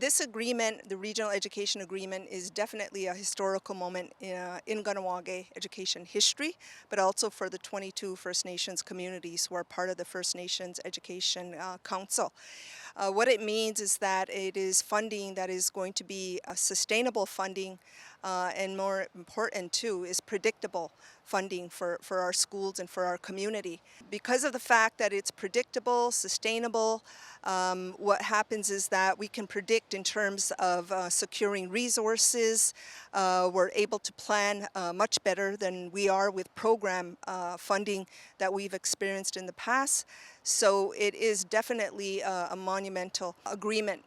This agreement, the Regional Education Agreement, is definitely a historical moment in Kahnawake education history, but also for the 22 First Nations communities who are part of the First Nations Education Council. What it means is that it is funding that is going to be a sustainable funding, and more important too is predictable funding for our schools and for our community. Because of the fact that it's predictable, sustainable, what happens is that we can predict in terms of securing resources. We're able to plan much better than we are with program funding that we've experienced in the past. So it is definitely a monumental agreement.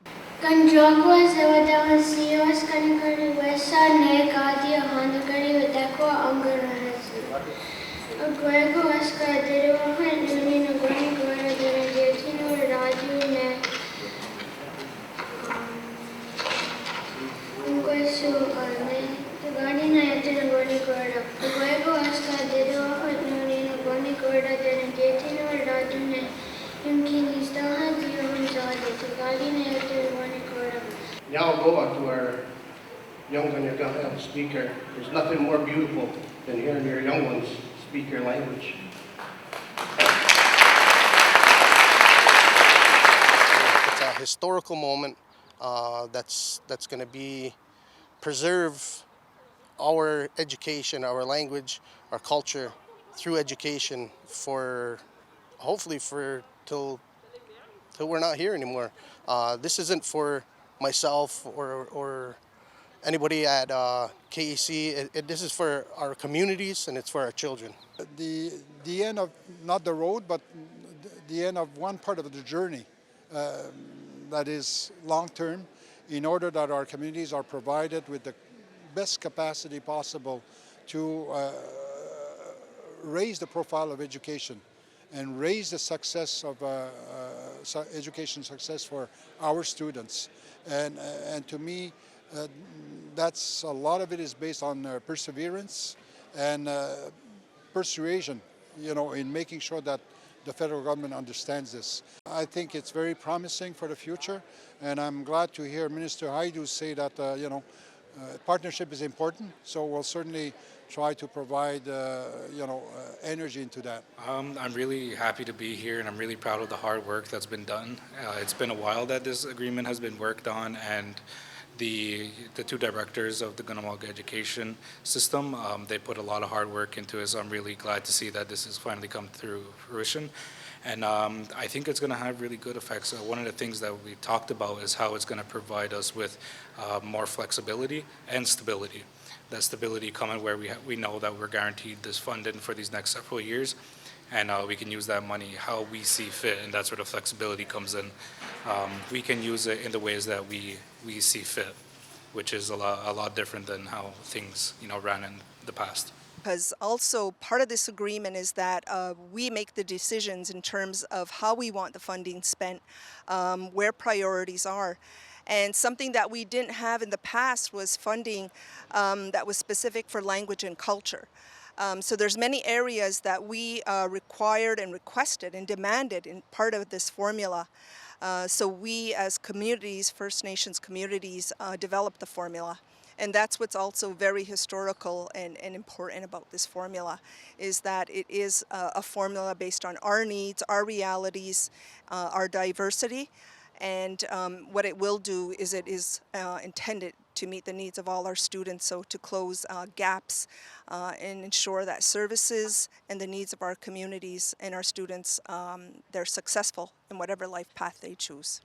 Now go out to our young Kahnawake speaker. There's nothing more beautiful than hearing your young ones speak your language. It's a historical moment that's going to be preserve our education, our language, our culture through education for hopefully for till we're not here anymore. This isn't for myself or anybody at KEC. This is for our communities and it's for our children. The end of, not the road, but the end of one part of the journey that is long-term, in order that our communities are provided with the best capacity possible to raise the profile of education and raise the success of education success for our students. And to me, that's a lot of it is based on perseverance and persuasion, in making sure that the federal government understands this. I think it's very promising for the future, and I'm glad to hear Minister Haidu say that, partnership is important, so we'll certainly try to provide, energy into that. I'm really happy to be here, and I'm really proud of the hard work that's been done. It's been a while that this agreement has been worked on, and the two directors of the Kahnawake education system, they put a lot of hard work into it, so I'm really glad to see that this has finally come through fruition. And I think it's going to have really good effects. One of the things that we talked about is how it's going to provide us with more flexibility and stability. That stability coming where we know that we're guaranteed this funding for these next several years, and we can use that money how we see fit, and that's where the flexibility comes in. We can use it in the ways that we see fit, which is a lot different than how things ran in the past. Because also part of this agreement is that we make the decisions in terms of how we want the funding spent, where priorities are. And something that we didn't have in the past was funding that was specific for language and culture. So there's many areas that we required and requested and demanded in part of this formula. So we as communities, First Nations communities, developed the formula. And that's what's also very historical and important about this formula, is that it is a formula based on our needs, our realities, our diversity. And what it will do is it is intended to meet the needs of all our students, so to close gaps and ensure that services and the needs of our communities and our students, they're successful in whatever life path they choose.